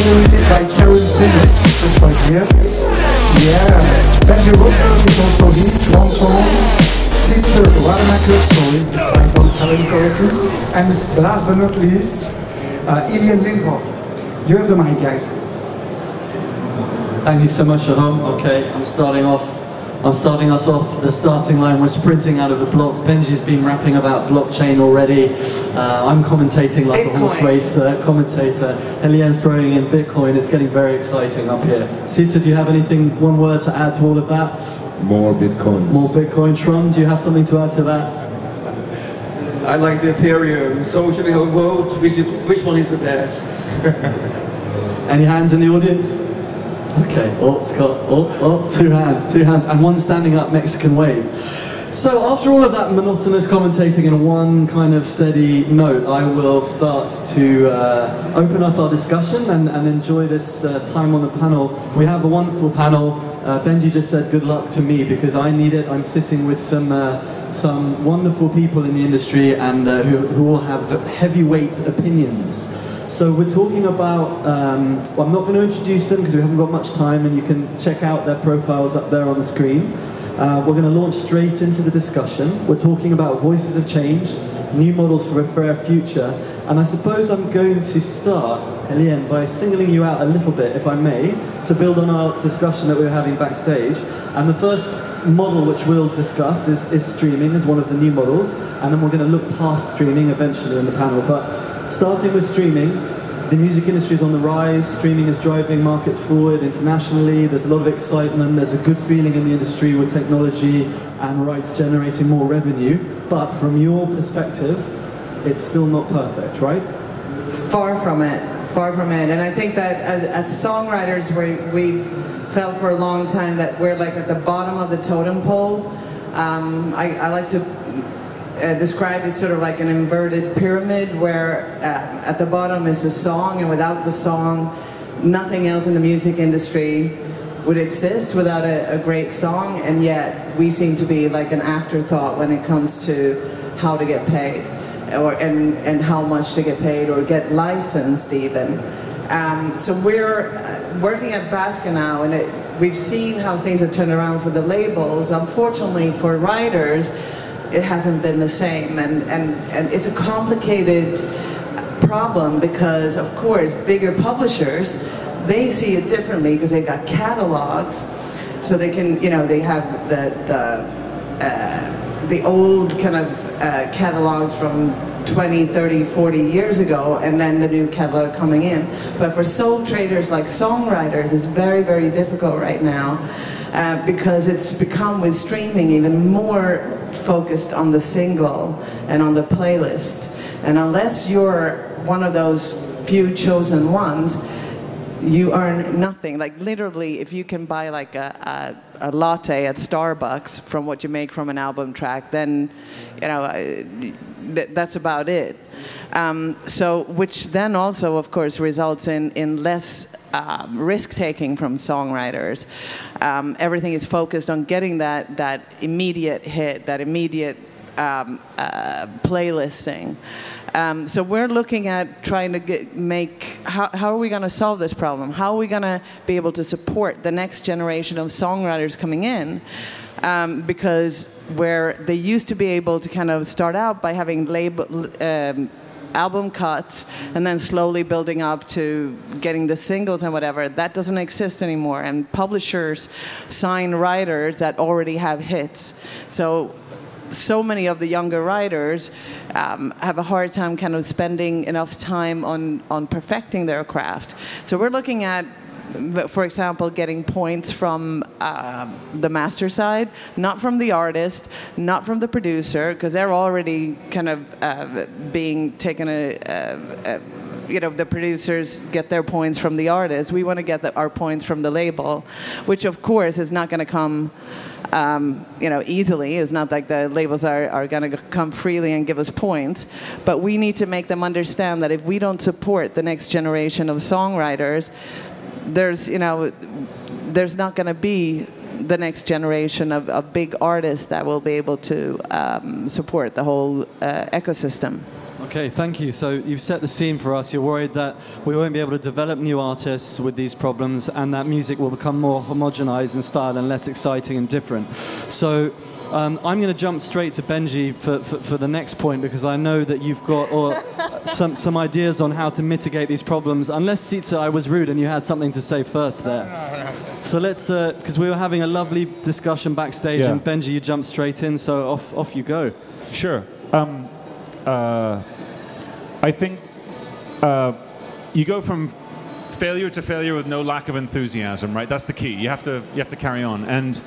moderated by Karim just right here. Yeah, Benji is also here, Trond, Sister Rademacher, sorry, if I don't tell it correctly. And last but not least, Helienne Lindvall. You have the mic, guys. Thank you so much, Jerome. Okay, I'm starting us off. The starting line, we're sprinting out of the blocks. Benji's been rapping about blockchain already. I'm commentating like a horse race commentator. Helienne's throwing in Bitcoin. It's getting very exciting up here. Sita, do you have anything, one word to add to all of that? More Bitcoins. More Bitcoin. Trond, do you have something to add to that? I like the Ethereum. So should we have a vote? Which one is the best? Any hands in the audience? Okay, oh, Scott, oh, two hands, and one standing up Mexican wave. So after all of that monotonous commentating in one kind of steady note, I will start to open up our discussion and enjoy this time on the panel. We have a wonderful panel. Benji just said good luck to me because I need it. I'm sitting with some wonderful people in the industry and who all have heavyweight opinions. So we're talking about, well, I'm not going to introduce them because we haven't got much time, and you can check out their profiles up there on the screen. We're going to launch straight into the discussion. We're talking about voices of change, new models for a fair future, and I suppose I'm going to start, Helienne, by singling you out a little bit, if I may, to build on our discussion that we were having backstage. And the first model which we'll discuss is streaming as one of the new models, and then we're going to look past streaming eventually in the panel. But starting with streaming, the music industry is on the rise. Streaming is driving markets forward internationally. There's a lot of excitement. There's a good feeling in the industry with technology and rights generating more revenue. But from your perspective, it's still not perfect, right? Far from it. Far from it. And I think that as songwriters, we felt for a long time that we're like at the bottom of the totem pole. I like to described as sort of like an inverted pyramid where at the bottom is the song, and without the song nothing else in the music industry would exist without a great song, and yet we seem to be like an afterthought when it comes to how to get paid and how much to get paid or get licensed even. So we're working at Basca now, and we've seen how things have turned around for the labels. Unfortunately for writers, it hasn't been the same, and it's a complicated problem because, of course, bigger publishers, they see it differently because they got catalogs, so they can, you know, they have the old kind of catalogs from 20, 30, 40 years ago, and then the new catalog coming in. But for sole traders like songwriters, it's very, very difficult right now because it's become, with streaming, even more focused on the single and on the playlist. And unless you're one of those few chosen ones, you earn nothing. Like literally, if you can buy like a latte at Starbucks from what you make from an album track, then you know that's about it. So, which then also, of course, results in less risk-taking from songwriters. Everything is focused on getting that immediate hit, that immediate playlisting. So we're looking at trying to how are we going to solve this problem? How are we going to be able to support the next generation of songwriters coming in? Because where they used to be able to kind of start out by having album cuts and then slowly building up to getting the singles and whatever, that doesn't exist anymore. And publishers sign writers that already have hits. So many of the younger writers have a hard time kind of spending enough time on perfecting their craft. So we're looking at, for example, getting points from the master side, not from the artist, not from the producer, because they're already kind of being taken you know, the producers get their points from the artist. We want to get our points from the label, which of course is not going to come you know, easily. It's not like the labels are going to come freely and give us points, but we need to make them understand that if we don't support the next generation of songwriters, there's not going to be the next generation of big artists that will be able to support the whole ecosystem. Okay, thank you. So you've set the scene for us. You're worried that we won't be able to develop new artists with these problems and that music will become more homogenized in style and less exciting and different. So I'm going to jump straight to Benji for the next point, because I know that you've got some ideas on how to mitigate these problems. Unless, Sitsa, I was rude and you had something to say first there. No. So let's, because we were having a lovely discussion backstage, and Benji, you jumped straight in, so off you go. Sure. I think you go from failure to failure with no lack of enthusiasm, right? That's the key. You have to carry on. And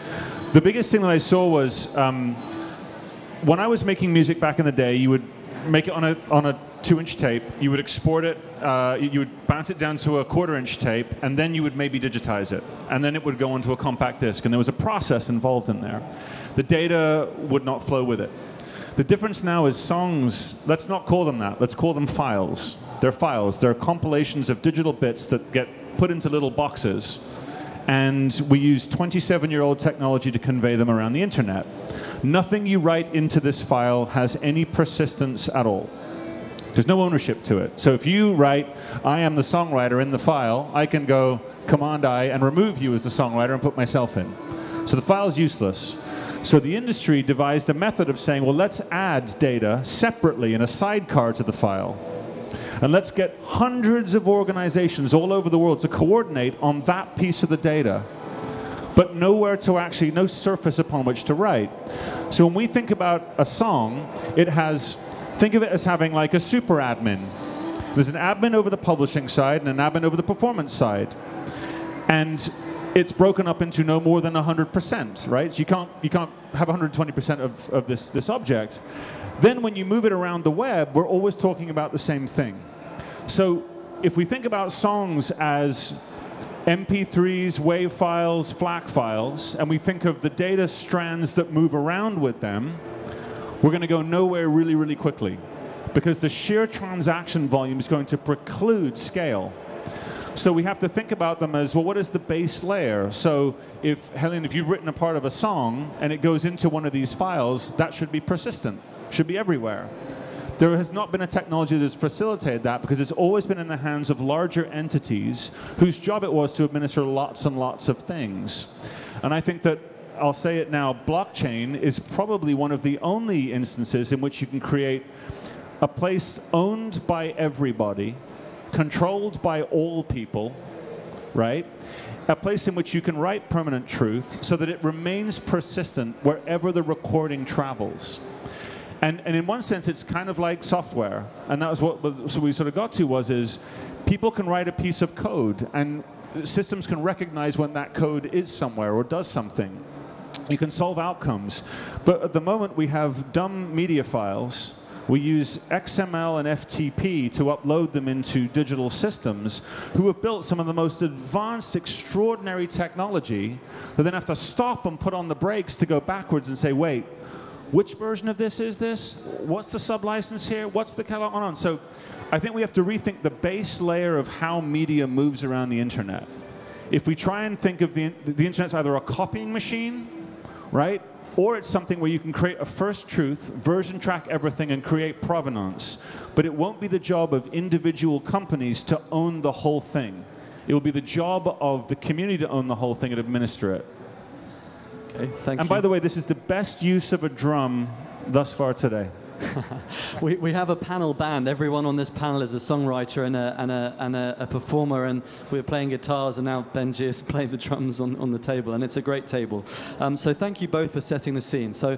the biggest thing that I saw was when I was making music back in the day, you would make it on a 2-inch tape, you would export it, you would bounce it down to a 1/4-inch tape, and then you would maybe digitize it. And then it would go onto a compact disc, and there was a process involved in there. The data would not flow with it. The difference now is songs, let's not call them that, let's call them files. They're files. They're compilations of digital bits that get put into little boxes, and we use 27-year-old technology to convey them around the internet. Nothing you write into this file has any persistence at all. There's no ownership to it. So if you write, I am the songwriter in the file, I can go Command-I and remove you as the songwriter and put myself in. So the file's useless. So the industry devised a method of saying, well, let's add data separately in a sidecar to the file. And let's get hundreds of organizations all over the world to coordinate on that piece of the data, but nowhere to actually, no surface upon which to write. So when we think about a song, think of it as having like a super admin. There's an admin over the publishing side and an admin over the performance side. And it's broken up into no more than 100%, right? So you can't have 120% of this object. Then when you move it around the web, we're always talking about the same thing. So if we think about songs as MP3s, WAV files, FLAC files, and we think of the data strands that move around with them, we're going to go nowhere really, really quickly, because the sheer transaction volume is going to preclude scale. So we have to think about them as, well, what is the base layer? So if, Helienne, if you've written a part of a song and it goes into one of these files, that should be persistent, should be everywhere. There has not been a technology that has facilitated that, because it's always been in the hands of larger entities whose job it was to administer lots and lots of things. And I think that, I'll say it now, blockchain is probably one of the only instances in which you can create a place owned by everybody, controlled by all people, right? A place in which you can write permanent truth so that it remains persistent wherever the recording travels. And in one sense, it's kind of like software. And that was what we sort of got to is people can write a piece of code, and systems can recognize when that code is somewhere or does something. You can solve outcomes. But at the moment, we have dumb media files. We use XML and FTP to upload them into digital systems who have built some of the most advanced, extraordinary technology that then have to stop and put on the brakes to go backwards and say, wait, which version of this is this? What's the sub-license here? What's the catalog on? So I think we have to rethink the base layer of how media moves around the internet. If we try and think of the internet's either a copying machine, right? Or it's something where you can create a first truth, version track everything, and create provenance. But it won't be the job of individual companies to own the whole thing. It will be the job of the community to own the whole thing and administer it. Okay, thank you. And by the way, this is the best use of a drum thus far today. we have a panel band. Everyone on this panel is a songwriter and a performer, and we're playing guitars, and now Benji is playing the drums on the table, and it's a great table. So thank you both for setting the scene. So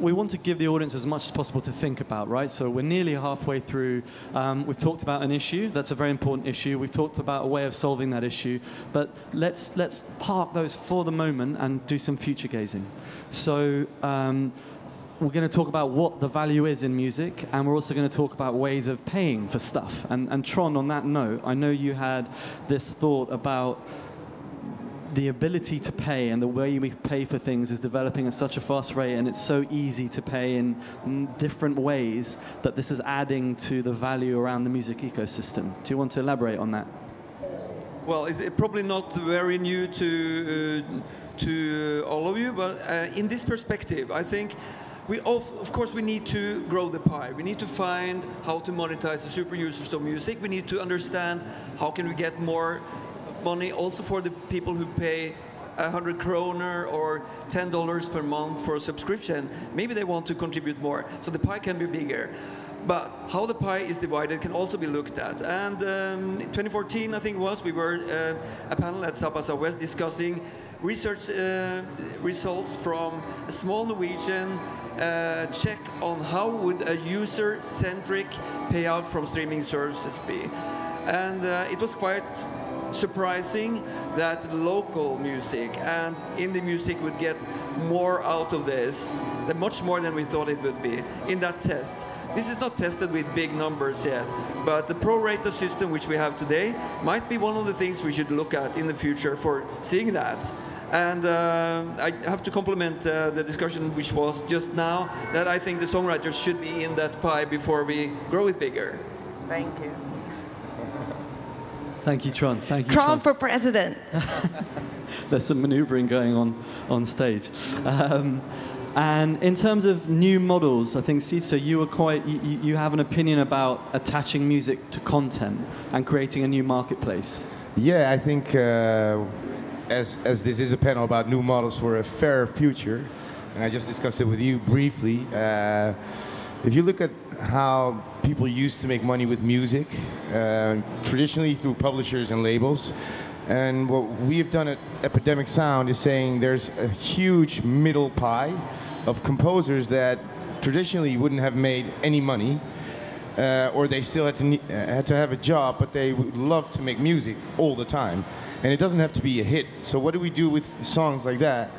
we want to give the audience as much as possible to think about, right? So we're nearly halfway through. We've talked about an issue. That's a very important issue. We've talked about a way of solving that issue, but let's park those for the moment and do some future gazing. So we're going to talk about what the value is in music, and we're also going to talk about ways of paying for stuff. And Trond, on that note, I know you had this thought about the ability to pay, and the way we pay for things is developing at such a fast rate, and it's so easy to pay in different ways that this is adding to the value around the music ecosystem. Do you want to elaborate on that? Well, it's probably not very new to all of you, but in this perspective, I think of course, we need to grow the pie. We need to find how to monetize the super users of music. We need to understand how can we get more money also for the people who pay 100 kroner or $10 per month for a subscription. Maybe they want to contribute more, so the pie can be bigger. But how the pie is divided can also be looked at. And in 2014, I think it was, we were a panel at Zappa Southwest discussing research results from a small Norwegian check on how would a user-centric payout from streaming services be. And it was quite surprising that local music and indie music would get more out of this, much more than we thought it would be in that test. This is not tested with big numbers yet, but the pro rata system which we have today might be one of the things we should look at in the future for seeing that. And I have to compliment the discussion which was just now, that I think the songwriters should be in that pie before we grow it bigger. Thank you. Thank you, Trond. Thank you, Trond for president. There's some maneuvering going on stage. And in terms of new models, I think, Sisa, you have an opinion about attaching music to content and creating a new marketplace. Yeah, I think as this is a panel about new models for a fairer future, and I just discussed it with you briefly, if you look at how people used to make money with music, traditionally through publishers and labels, and what we have done at Epidemic Sound is saying there's a huge middle pie of composers that traditionally wouldn't have made any money, or they still had to have a job, but they would love to make music all the time. And it doesn't have to be a hit. So what do we do with songs like that?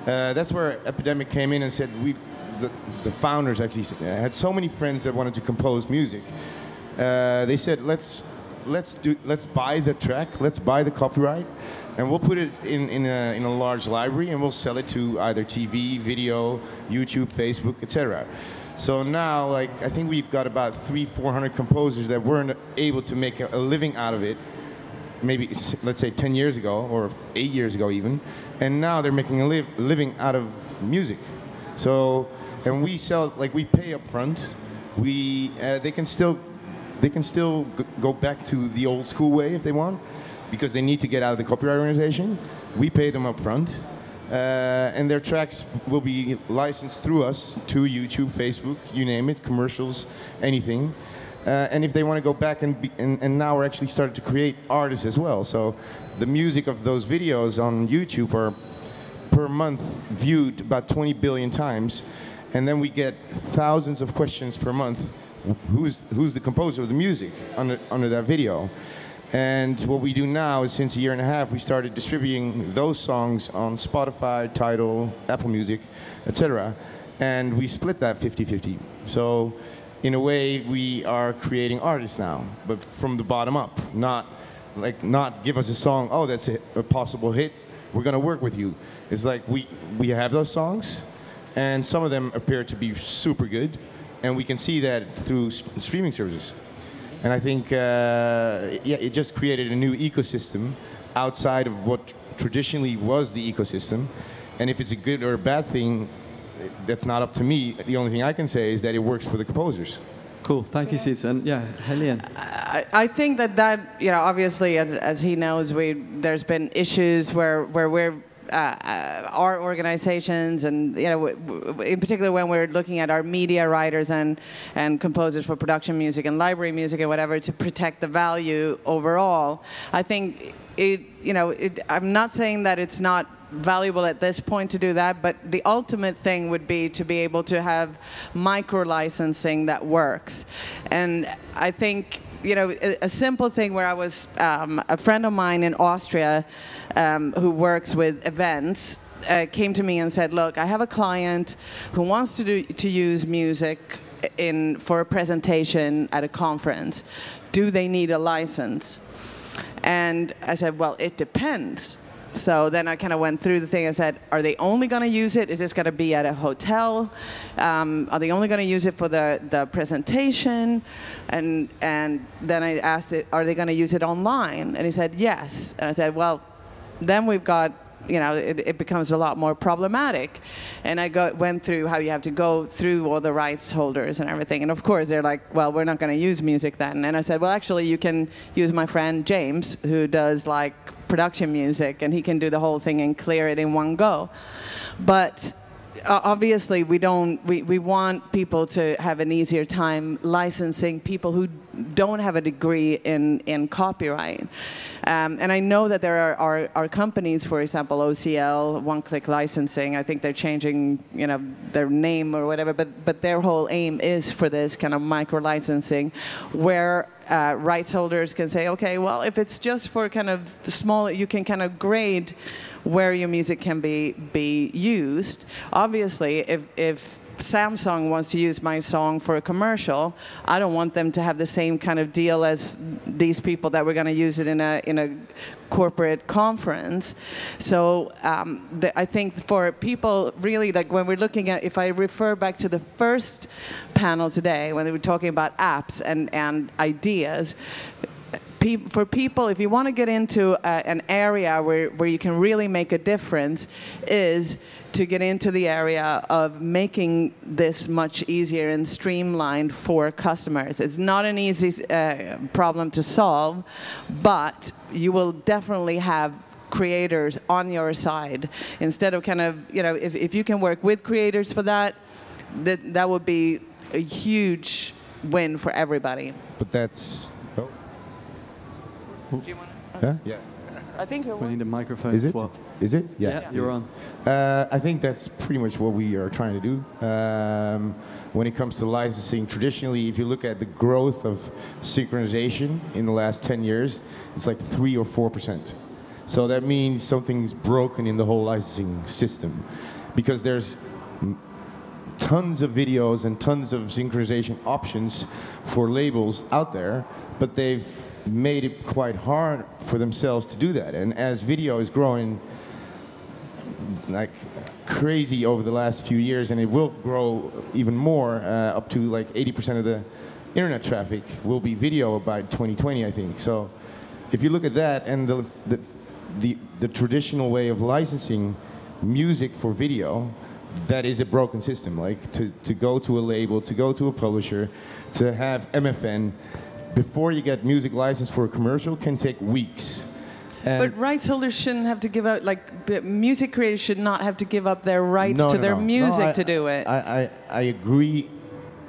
That's where Epidemic came in and said, the founders actually had so many friends that wanted to compose music. They said, let's buy the track, let's buy the copyright, and we'll put it in a large library, and we'll sell it to either TV, video, YouTube, Facebook, etc. So now, like, I think we've got about 300-400 composers that weren't able to make a living out of it, maybe, let's say 10 years ago, or 8 years ago even, and now they're making a living out of music. So, and we sell, like, we pay up front. They can still go back to the old school way if they want, because they need to get out of the copyright organization. We pay them up front, and their tracks will be licensed through us to YouTube, Facebook, you name it, commercials, anything. And if they want to go back and now we're actually starting to create artists as well. So the music of those videos on YouTube are per month viewed about 20 billion times, and then we get thousands of questions per month. Who's the composer of the music under that video? And what we do now is, since a year and a half, we started distributing those songs on Spotify, Tidal, Apple Music, etc. And we split that 50-50. So in a way, we are creating artists now, but from the bottom up. Not give us a song, oh, that's a possible hit, we're going to work with you. It's like we have those songs, and some of them appear to be super good, and we can see that through streaming services. And I think, yeah, it just created a new ecosystem outside of what traditionally was the ecosystem. And if it's a good or a bad thing, that's not up to me. The only thing I can say is that it works for the composers. Cool, thank you, Sis. And yeah, Helienne. I think that you know, obviously, as he knows, there's been issues where we're our organizations, and you know, in particular when we're looking at our media writers and composers for production music and library music and whatever, to protect the value overall. I think I'm not saying that it's not valuable at this point to do that, but the ultimate thing would be to be able to have micro licensing that works. And I think, you know, a simple thing where I was, a friend of mine in Austria who works with events came to me and said, look, I have a client who wants to use music for a presentation at a conference. Do they need a license? And I said, well, it depends. So then I kind of went through the thing and said, are they only going to use it? Is this going to be at a hotel? Are they only going to use it for the presentation? And then I asked it, are they going to use it online? And he said, yes. And I said, well, then we've got it becomes a lot more problematic. And I went through how you have to go through all the rights holders and everything. And of course, they're like, well, we're not going to use music then. And I said, well, actually, you can use my friend James, who does like production music, and he can do the whole thing and clear it in one go. But obviously, we want people to have an easier time licensing people who don't have a degree in copyright. And I know that there are companies, for example, OCL, One Click Licensing. I think they're changing, their name or whatever. But their whole aim is for this kind of micro licensing, where rights holders can say, okay, well, if it's just for kind of the small, you can kind of grade where your music can be used. Obviously, if Samsung wants to use my song for a commercial, I don't want them to have the same kind of deal as these people that we're going to use it in a corporate conference. So I think for people really, like when we're looking at, if I refer back to the first panel today, when they were talking about apps and ideas, for people, if you want to get into an area where you can really make a difference, is to get into the area of making this much easier and streamlined for customers. It's not an easy problem to solve, but you will definitely have creators on your side. Instead of kind of, if you can work with creators for that, that would be a huge win for everybody. But that's... Do you want to? Yeah. I think We need a microphone Is it? swap. Is it? Yeah, you're on. I think that's pretty much what we are trying to do. When it comes to licensing, traditionally, if you look at the growth of synchronization in the last 10 years, it's like 3 or 4%. So that means something's broken in the whole licensing system, because there's tons of videos and tons of synchronization options for labels out there, but they've made it quite hard for themselves to do that. And as video is growing like crazy over the last few years, and it will grow even more, up to like 80% of the internet traffic will be video by 2020, I think. So if you look at that and the traditional way of licensing music for video, that is a broken system. Like to go to a label, to go to a publisher, to have MFN, before you get music licensed for a commercial, can take weeks. And but rights holders shouldn't have to give out, like, music creators should not have to give up their rights to their music to do it. I agree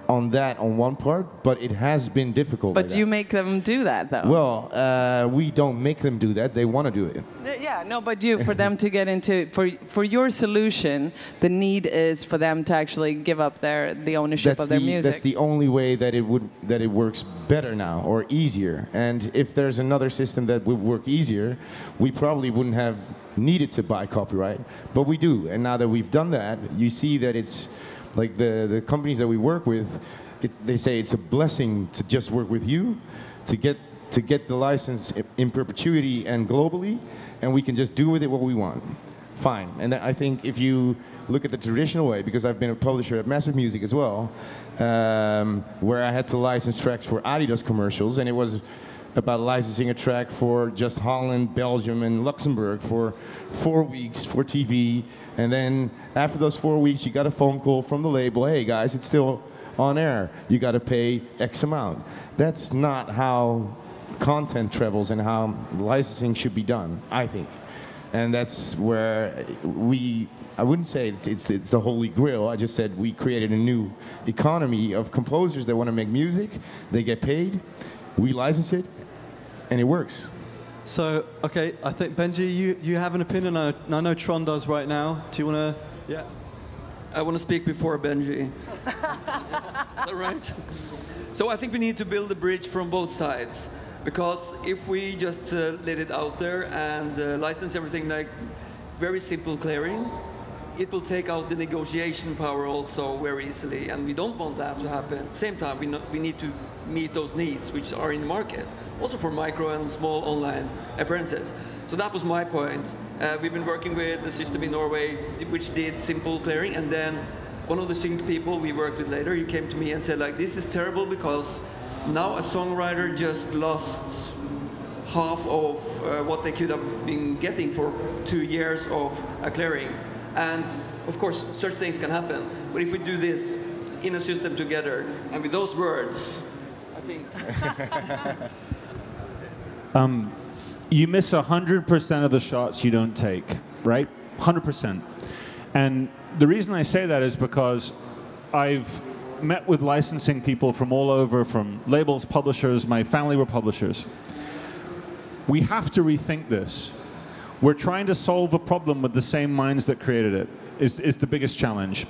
on that on one part, but it has been difficult. But you make them do that, though. Well, we don't make them do that. They want to do it. Yeah, no, but for them to get into, for your solution, the need is for them to actually give up the ownership of their music. That's the only way that it works better now, or easier. And if there's another system that would work easier, we probably wouldn't have needed to buy copyright, but we do. And now that we've done that, you see that it's like the companies that we work with, they say it's a blessing to just work with you, to get the license in perpetuity and globally, and we can just do with it what we want. Fine. And I think if you look at the traditional way, because I've been a publisher at Massive Music as well, where I had to license tracks for Adidas commercials, and it was about licensing a track for just Holland, Belgium, and Luxembourg for 4 weeks for TV. And then after those 4 weeks, you got a phone call from the label, hey guys, it's still on air. You got to pay X amount. That's not how content travels and how licensing should be done, I think. And that's where I wouldn't say it's the holy grail. I just said we created a new economy of composers that want to make music. They get paid. We license it, and it works. So, okay, I think, Benji, you have an opinion. I know Trond does right now. Do you want to? Yeah. I want to speak before Benji. Is that right? So I think we need to build a bridge from both sides. Because if we just let it out there and license everything like very simple clearing, it will take out the negotiation power also very easily, and we don't want that to happen. At the same time, we need to meet those needs which are in the market, also for micro and small online appearances. So that was my point. We've been working with the system in Norway which did simple clearing, and then one of the sync people we worked with later, he came to me and said, like, this is terrible because now a songwriter just lost half of what they could have been getting for 2 years of clearing. And of course, such things can happen. But if we do this in a system together, and with those words, I think... You miss 100% of the shots you don't take, right? 100%. And the reason I say that is because I've met with licensing people from all over, from labels, publishers. My family were publishers. We have to rethink this. We're trying to solve a problem with the same minds that created it, is the biggest challenge.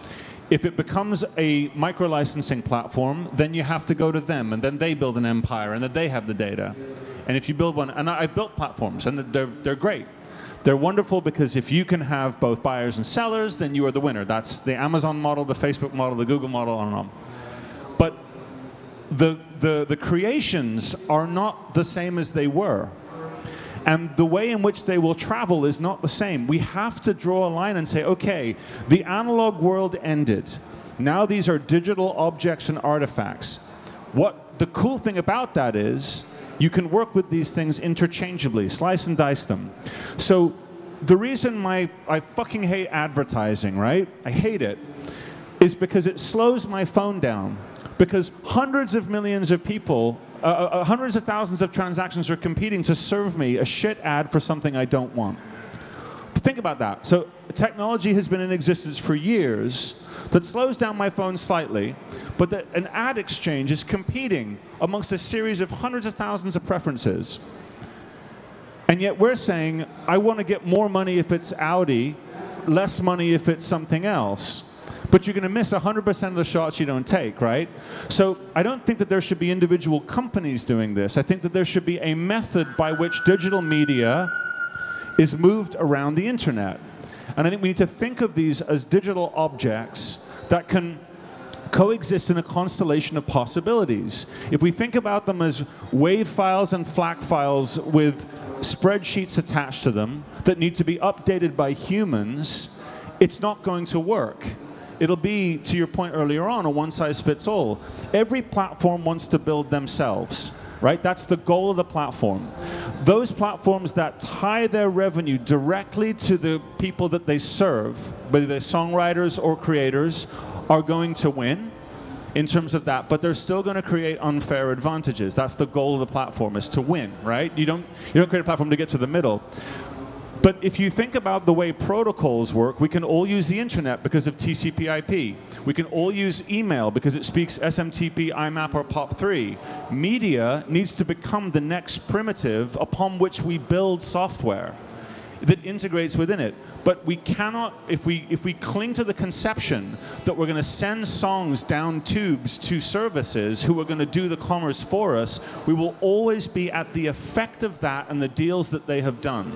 If it becomes a micro-licensing platform, then you have to go to them, and then they build an empire, and then they have the data. And if you build one, and I've built platforms, and they're great. They're wonderful because if you can have both buyers and sellers, then you are the winner. That's the Amazon model, the Facebook model, the Google model, on and on. But the creations are not the same as they were. And the way in which they will travel is not the same. We have to draw a line and say, okay, the analog world ended. Now these are digital objects and artifacts. What the cool thing about that is, you can work with these things interchangeably, slice and dice them. So the reason I fucking hate advertising, right? I hate it, is because it slows my phone down. Because hundreds of millions of people, hundreds of thousands of transactions are competing to serve me a shit ad for something I don't want. But think about that. So technology has been in existence for years that slows down my phone slightly, but that an ad exchange is competing amongst a series of hundreds of thousands of preferences. And yet we're saying, I want to get more money if it's Audi, less money if it's something else. But you're going to miss 100% of the shots you don't take, right? So I don't think that there should be individual companies doing this. I think that there should be a method by which digital media is moved around the internet. And I think we need to think of these as digital objects that can coexist in a constellation of possibilities. If we think about them as WAV files and FLAC files with spreadsheets attached to them that need to be updated by humans, it's not going to work. It'll be, to your point earlier on, a one-size-fits-all. Every platform wants to build themselves, right? That's the goal of the platform. Those platforms that tie their revenue directly to the people that they serve, whether they're songwriters or creators, are going to win in terms of that, but they're still going to create unfair advantages. That's the goal of the platform, is to win, right? You don't create a platform to get to the middle. But if you think about the way protocols work, we can all use the internet because of TCP/IP. We can all use email because it speaks SMTP, IMAP, or POP3. Media needs to become the next primitive upon which we build software that integrates within it. But we cannot, if we cling to the conception that we're going to send songs down tubes to services who are going to do the commerce for us, we will always be at the effect of that and the deals that they have done.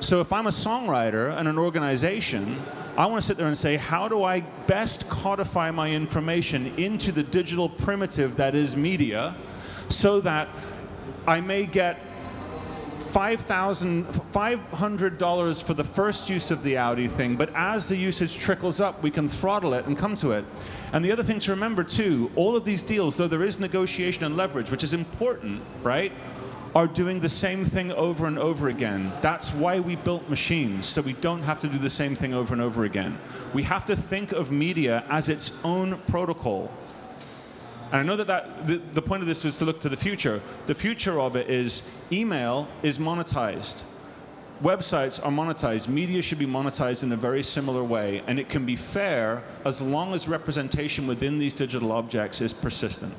So if I'm a songwriter and an organization, I want to sit there and say, how do I best codify my information into the digital primitive that is media so that I may get $500 for the first use of the Audi thing, but as the usage trickles up, we can throttle it and come to it. And the other thing to remember too, all of these deals, though there is negotiation and leverage, which is important, right, are doing the same thing over and over again. That's why we built machines, so we don't have to do the same thing over and over again. We have to think of media as its own protocol. And I know that the point of this was to look to the future. The future of it is email is monetized. Websites are monetized. Media should be monetized in a very similar way, and it can be fair as long as representation within these digital objects is persistent.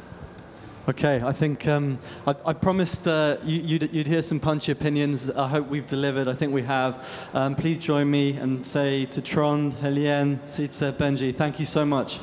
Okay, I think I promised you'd hear some punchy opinions. I hope we've delivered. I think we have. Please join me and say to Trond, Helienne, Sietse, Benji, thank you so much.